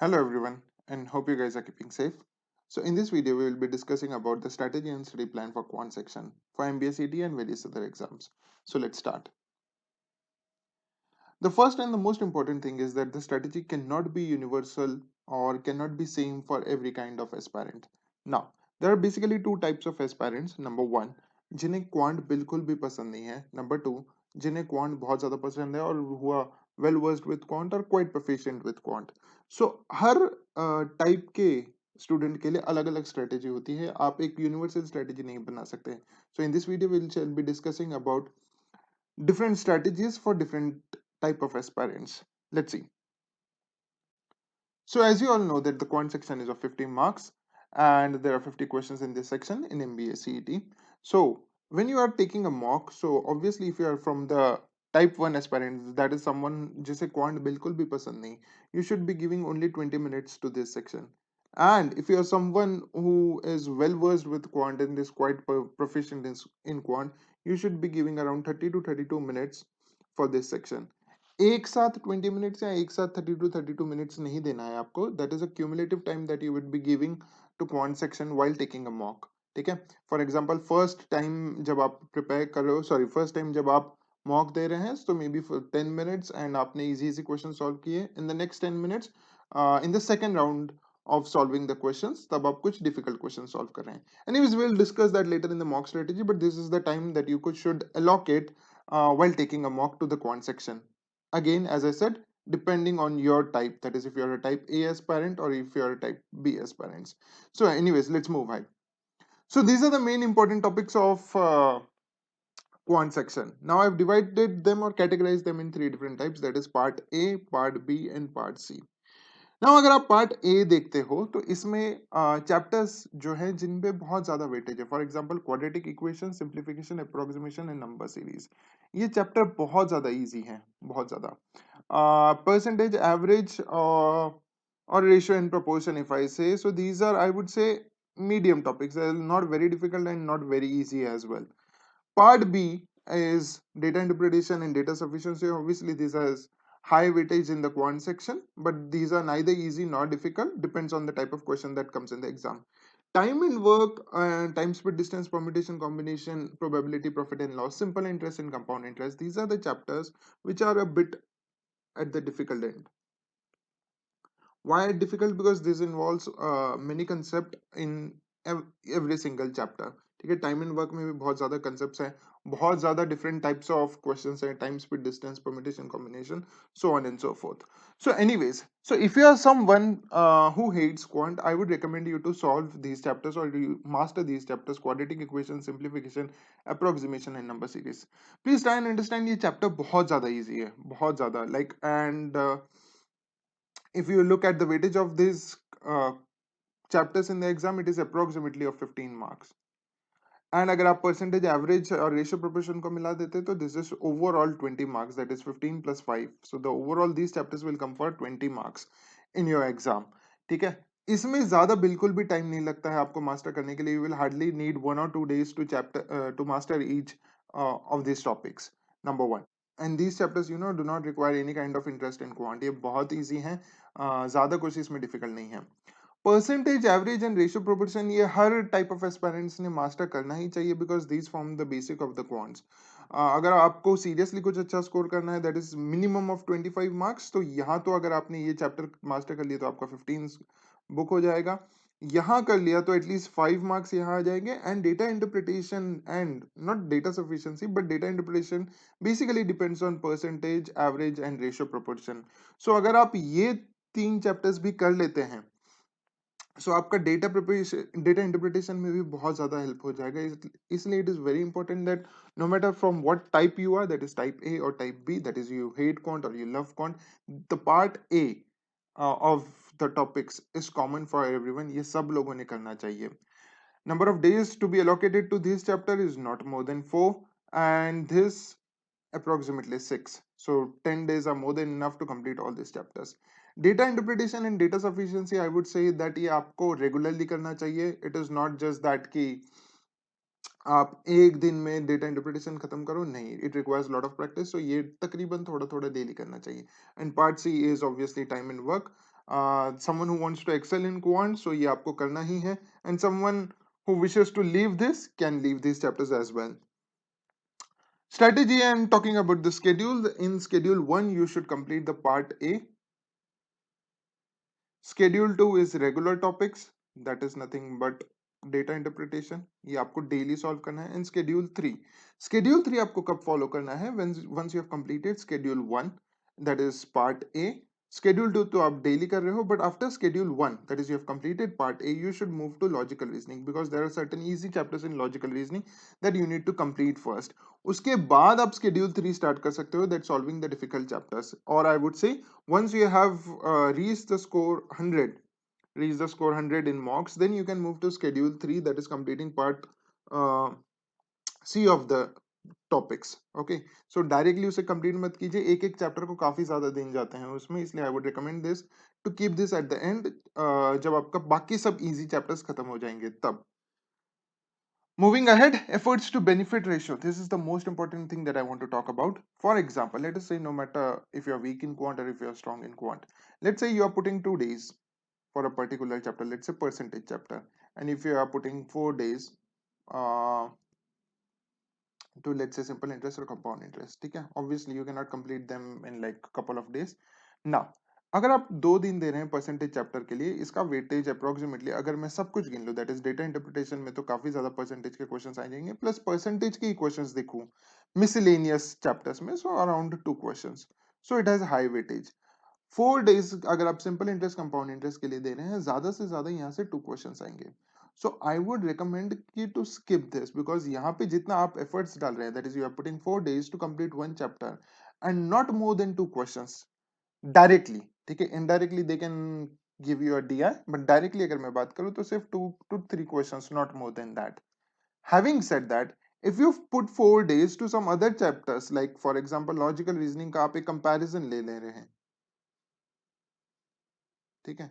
Hello everyone and hope you guys are keeping safe. So in this video we will be discussing about the strategy and study plan for quant section for MBA CT and various other exams. So let's start. The first and the most important thing is that the strategy cannot be universal or cannot be same for every kind of aspirant. Now, there are basically two types of aspirants. Number one, जिन्हें quant बिल्कुल भी पसंद नहीं है. Number two, जिन्हें quant बहुत ज़्यादा पसंद है और हुआ वेल वर्स्ड विद क्वांट और quite proficient with quant. So her type के स्टूडेंट के लिए अलग अलग स्ट्रेटेजी होती है. आप एक यूनिवर्सल स्ट्रेटेजी नहीं बना सकते. So in this video will shall be discussing about different strategies for different type of aspirants. Let's see. So as you all know that the quant section is of 50 marks and there are 50 questions in this section in MBA CET. So when you are taking a mock, so obviously if you are from the type 1 aspirant, that is someone जिसे quant बिल्कुल भी पसंद नहीं, you should be giving only 20 minutes to this section. And if you are someone who is well versed with quant and is quite proficient in quant, you should be giving around 30 to 32 minutes for this section. एक साथ 20 minutes या एक साथ 30 to 32 minutes नहीं देना है आपको. That is a cumulative time that you would be giving to quant section while taking a mock. ठीक है. फॉर एग्जांपल फर्स्ट टाइम जब आप प्रिपेयर कर रहे हो, सॉरी फर्स्ट टाइम जब आप मॉक दे रहे हैं, तो मे बी 10 मिनट्स एंड आपने इजी इजी क्वेश्चन सॉल्व किए. In the next 10 minutes in the second round of solving the questions, तब आप कुछ difficult questions solve कर रहे हैं. Anyways, we'll discuss that later in the mock strategy, but this is the time that you should allocate while taking a mock to the quant section. Again, as I said, depending on your type, that is if you're a type A aspirant or if you're a type B aspirants. So anyways, let's move ahead. So these are the main important topics of quant section. Now I've divided them or categorized them in three different types, that is part A, part B and part C. Now अगर आप part A देखते हो तो इसमें chapters जो हैं जिन पे बहुत ज्यादा वेटेज है. For example quadratic equation, simplification, approximation and number series. ये चैप्टर बहुत ज्यादा इजी हैं, बहुत ज्यादा. परसेंटेज, एवरेज और ratio and proportion, if I say so, these are I would say medium topics. They are not very difficult and not very easy as well. Part B is data interpretation and data sufficiency. Obviously, these are high weightage in the quant section, but these are neither easy nor difficult. Depends on the type of question that comes in the exam. Time and work, time, speed, distance, permutation, combination, probability, profit and loss, simple interest and compound interest. These are the chapters which are a bit at the difficult end. Why difficult? Because this involves many concept in every single chapter. ठीक है. Time and work में भी बहुत ज्यादा concepts हैं, बहुत ज्यादा different types of questions हैं, time, speed, distance, permutation, combination, so on and so forth. So anyways, so if you are someone who hates quant, I would recommend you to solve these chapters or you master these chapters: quadratic equation, simplification, approximation and number series. Please try and understand ये chapter बहुत ज्यादा easy है, बहुत ज्यादा, like, and if you look at the weightage of these chapters in the exam, it is approximately of 15 marks. And अगर आप percentage, average और ratio proportion को मिला देते तो this is overall 20 marks, that is 15 plus 5. So the overall these chapters will come for 20 marks in your exam. ठीक है. इसमें ज्यादा बिल्कुल भी टाइम नहीं लगता है आपको मास्टर करने के लिए. You will hardly need 1 or 2 days to master each of these topics. Number one. And these chapters do not require any kind of interest in quant. ये बहुत easy हैं, ज्यादा कुछ इसमें difficult नहीं है. Percentage, average and ratio proportion, ये हर type of aspirants ने मास्टर करना ही चाहिए because these form the basic of the quants. अगर आपको सीरियसली कुछ अच्छा स्कोर करना है, that is minimum of 25 marks, तो यहाँ तो अगर आपने ये चैप्टर मास्टर कर लिया तो आपका 15 बुक हो जाएगा. यहाँ कर लिया तो एटलीस्ट 5 मार्क्स यहाँ आ जाएंगे. And data interpretation and not data sufficiency but data interpretation basically depends on percentage, average and ratio proportion. So अगर आप ये तीन चैप्टर्स भी कर लेते हैं, सो आपका डेटा प्रिपरेशन, डेटा इंटरप्रिटेशन में भी बहुत ज्यादा हेल्प हो जाएगा. इसलिए it is very important that no matter from what type you are, that is type A or type B, that is you hate quant और you love quant, the part A of the topics is common for everyone. ये सब लोगों ने करना चाहिए. Number of days to be allocated to this chapter is not more than 4, and this approximately 6. So 10 days are more than enough to complete all these chapters. Data interpretation and data sufficiency, I would say that ये आपको regularly करना चाहिए. It is not just that कि आप एक दिन में data interpretation खत्म करो, नहीं, it requires lot of practice, so ये तकरीबन थोड़ा थोड़ा डेली करना चाहिए. And part C is obviously time and work. Someone who wants to excel in quant, so ये आपको करना ही है, and someone who wishes to leave this can leave these chapters as well. Strategy, and talking about the schedule, in schedule 1 you should complete the part A. Schedule 2 is regular topics, that is nothing but data interpretation. ये आपको daily solve करना है. And schedule 3 आपको कब follow करना है? When once you have completed schedule 1, that is part A. Schedule 2 तो आप daily कर रहे हो, but after schedule 1, that is you have completed part A, you should move to logical reasoning, because there are certain easy chapters in logical reasoning that you need to complete first. उसके बाद आप schedule 3 start कर सकते हो, that solving the difficult chapters. Or I would say, once you have reached the score 100, reach the score 100 in mocks, then you can move to schedule 3, that is completing part uh, C of the topics. Okay, so directly उसे complete मत कीजिए, एक एक chapter को काफी ज्यादा दिन जाते हैं उसमें, इसलिए I would recommend this to keep this at the end, जब आपका बाकी सब इजी चैप्टर्स खत्म हो जाएंगे तब. Moving ahead, efforts to benefit ratio. This is the most important thing that I want to talk about. For example, let us say no matter if you're weak in quant or if you're strong in quant. Let's say you are putting 2 days for a particular chapter, let's say percentage chapter. And if you are putting 4 days uh, to, let's say, simple interest or compound interest, ठीक है? Obviously, you cannot complete them in like a couple of days. Now, अगर आप 2 दिन दे रहे हैं percentage chapter के लिए, इसका वेटेज अप्रोक्सीमेटली अगर मैं सब कुछ गिन लूं, दैट इज डेटा इंटरप्रिटेशन में तो काफी ज्यादा परसेंटेज के क्वेश्चंस आ जाएंगे, प्लस परसेंटेज के ही क्वेश्चंस देखूं मिसलेनियस चैप्टर्स में, so around 2 questions, so it has high weightage. 4 days अगर आप सिंपल इंटरेस्ट कंपाउंड इंटरेस्ट के लिए दे रहे हैं, ज्यादा से ज्यादा यहाँ से 2 क्वेश्चंस आएंगे. सो आई वुड रिकमेंड कि टू स्किप दिस, बिकॉज यहाँ पे जितना आप एफर्ट्स डाल रहे हैं, that is you are putting 4 days to complete one chapter and not more than 2 questions directly. ठीक है, indirectly they can give you a DI, but directly अगर मैं बात करूं तो सिर्फ 2 to 3 questions, not more than that. Having said that, if you put 4 days to some other chapters, like for example logical reasoning का आप एक comparison ले ले रहे हैं, ठीक है,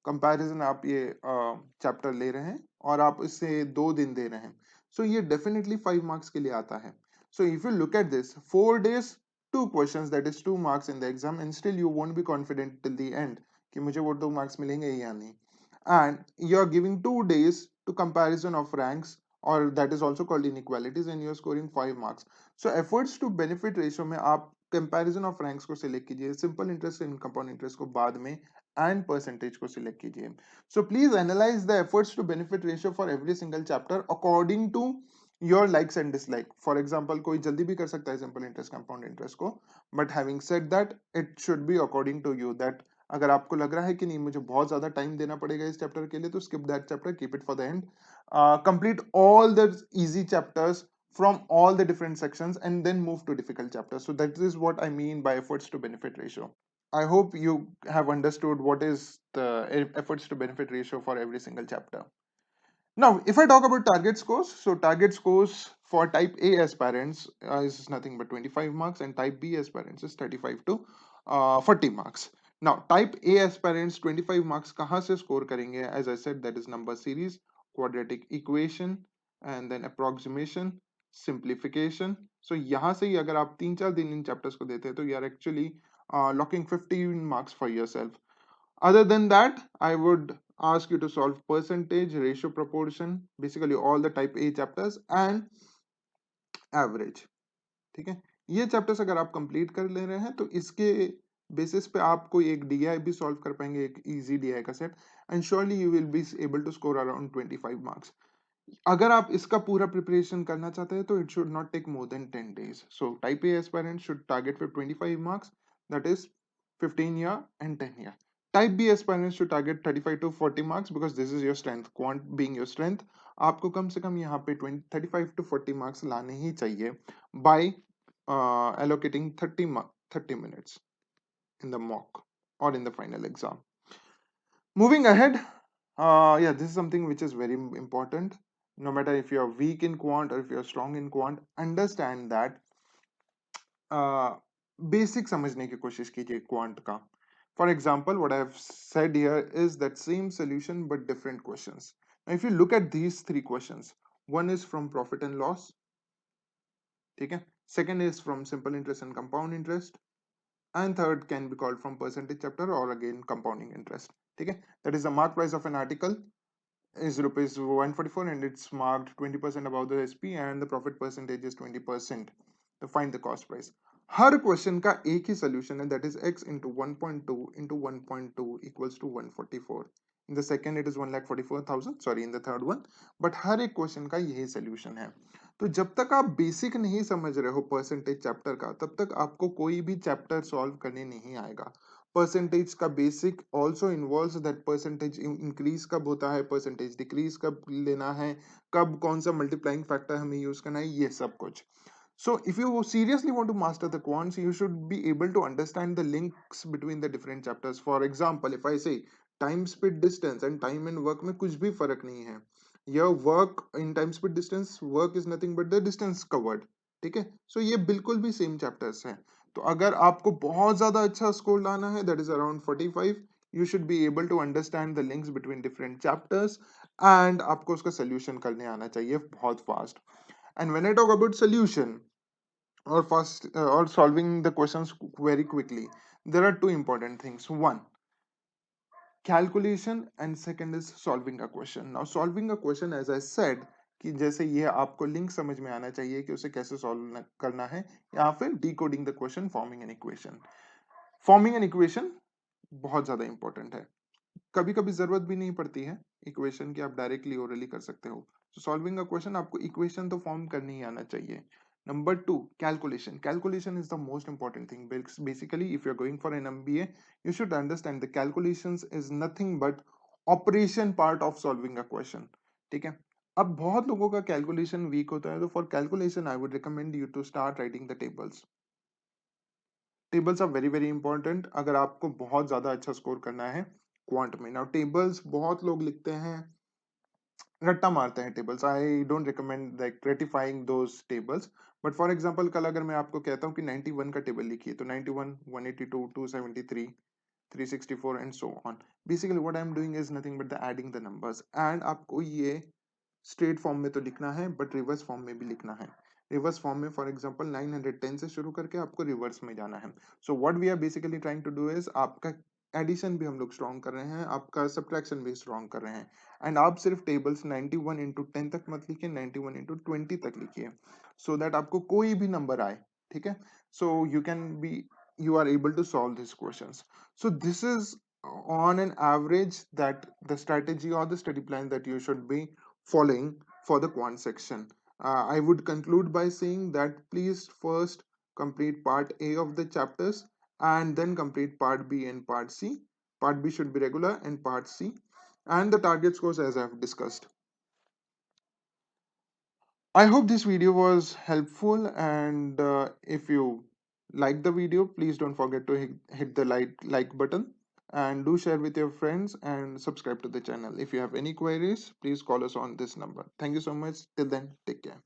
कंपैरिजन आप ये चैप्टर ले रहे हैं और आप इससे 2 दिन दे रहे हैं, सो ये डेफिनेटली 5 मार्क्स के लिए आता है. So if you look at this, 4 days, 2 questions, that is 2 marks in the exam, and still you won't be confident till the end कि मुझे वो 2 मार्क्स मिलेंगे या नहीं. And you are giving 2 days to comparison of ranks, or that is also called inequalities, and you are scoring 5 marks. So efforts to benefit ratio में आप comparison of ranks को select कीजिए, simple interest and compound interest को बाद में, and percentage को select कीजिए. So please analyse the efforts to benefit ratio for every single chapter according to your likes and dislike. For example, कोई जल्दी भी कर सकता है सिंपल इंटरेस्ट कंपाउंड इंटरेस्ट को, but having said that, it should be according to you, that अगर आपको लग रहा है कि नहीं मुझे बहुत ज्यादा टाइम देना पड़ेगा इस चैप्टर के लिए, तो skip that chapter, keep it for the end. Complete all the easy chapters from all the different sections and then move to difficult chapters. So that is what I mean by efforts to benefit ratio. I hope you have understood what is the efforts to benefit ratio for every single chapter. Now, if I talk about target scores, so target scores for type A aspirants is nothing but 25 marks, and type B aspirants is 35 to 40 marks. Now, type A aspirants 25 marks kahan se score karenge? As I said, that is number series, quadratic equation, and then approximation, simplification. So यहाँ से ही अगर आप 3-4 दिन इन chapters को देते हैं, तो you are actually locking 15 marks for yourself. Other than that, I would ask you to solve percentage, ratio, proportion, basically all the type A chapters and average. ठीक है, ये चैप्टर्स अगर आप कंप्लीट कर ले रहे हैं तो इसके बेसिस पे आप कोई एक डीआई भी सॉल्व कर पाएंगे, एक इजी डीआई का set, and surely you will be able to score around 25 marks. अगर आप इसका पूरा प्रिपरेशन करना चाहते हैं तो it should not take more than 10 days. So type A aspirant should target for 25 marks, that is 15 year and 10 year. Type B aspirants should target 35 to 40 marks because this is your strength. Quant being your strength, आपको कम से कम यहाँ पे 35 to 40 marks लाने ही चाहिए by allocating 30 minutes in the mock or in the final exam. Moving ahead, yeah, this is something which is very important. No matter if you are weak in quant or if you are strong in quant, understand that basic समझने की कोशिश कीजिए quant का. For example, what I have said here is that same solution but different questions. Now if you look at these 3 questions, One is from profit and loss, ठीक है. Second is from simple interest and compound interest, and third can be called from percentage chapter or again compounding interest, ठीक है. That is the mark price of an article is rupees 144 and it's marked 20% above the SP and the profit percentage is 20%. To find the cost price. Her question का एक ही solution है, that is x into 1.2 into 1.2 equals to 144. In the second it is 1,44,000, sorry in the third one. But हर एक question का यही solution है. तो जब तक आप बेसिक नहीं समझ रहे हो परसेंटेज चैप्टर का, तब तक आपको कोई भी चैप्टर सॉल्व करने नहीं आएगा. परसेंटेज का basic also involves that percentage increase कब होता है, परसेंटेज डिक्रीज कब लेना है, कब कौन सा मल्टीप्लाइंग फैक्टर हमें यूज करना है, ये सब कुछ. So if you seriously want to master the quants, you should be able to understand the links between the different chapters. For example, if I say time, speed, distance and time and work में कुछ भी फर्क नहीं है. Your work in time, speed, distance, work is nothing but the distance covered. ठीक है. So ये बिल्कुल भी सेम चैप्टर्स हैं. तो अगर आपको बहुत ज्यादा अच्छा स्कोर लाना है, that is around 45, you should be able to understand the links between different chapters and आपको उसका solution करने आना चाहिए बहुत fast. And when I talk about solution or fast or solving the questions very quickly, there are two important things. One, calculation, and second is solving a question. Now solving a question, as I said, कि जैसे ये आपको link समझ में आना चाहिए कि उसे कैसे सॉल्व करना है, या फिर decoding the question, forming an equation. Forming an equation बहुत ज्यादा इंपॉर्टेंट है. कभी कभी जरूरत भी नहीं पड़ती है इक्वेशन की, आप डायरेक्टली ओरली कर सकते हो. तो सॉल्विंग अ क्वेश्चन आपको इक्वेशन तो फॉर्म करनी ही आना चाहिए. Number two, calculation. Calculation is the most important thing. Basically if you are going for an MBA, you should understand the calculations is nothing but operation part of solving a question. ठीक है. अब बहुत लोगों का calculation week होता है, तो for calculation I would recommend you to start writing the tables. Tables are very very important अगर आपको बहुत ज्यादा अच्छा स्कोर करना है क्वांट में. नाउ टेबल्स बहुत लोग लिखते हैं, रट्टा मारते हैं tables. I don't recommend like ratifying those tables. But for example कल अगर मैं आपको कहता हूँ कि 91 का टेबल लिखिए, तो 91, 182, 273, 364 and so on. Basically what I am doing is nothing but the adding the numbers. And आपको ये स्ट्रेट फॉर्म में तो लिखना है, बट रिवर्स फॉर्म में भी लिखना है. रिवर्स फॉर्म में फॉर एग्जांपल 910 से शुरू करके आपको रिवर्स में जाना है. So what we are basically trying to do is, आपका एडिशन भी हम लोग स्ट्रॉन्ग कर रहे हैं, आपका सब्ट्रैक्शन भी स्ट्रॉन्ग कर रहे हैं. एंड आप सिर्फ टेबल्स 91 इंटू 10 तक मत लिखिए, 91 इंटू 20 तक लिखिए, सो दैट आपको कोई भी नंबर आए. ठीक है. So you can be, you are able to solve these questions. So this is on an average that the strategy or the study plan that you should be following for the quant section. I would conclude by saying that please first complete part A of the chapters and then complete part B and part C. Part B should be regular and part C, and the target scores as I have discussed. I hope this video was helpful, and if you like the video, please don't forget to hit the like button, and do share with your friends and subscribe to the channel. If you have any queries, please call us on this number. Thank you so much. Till then, take care.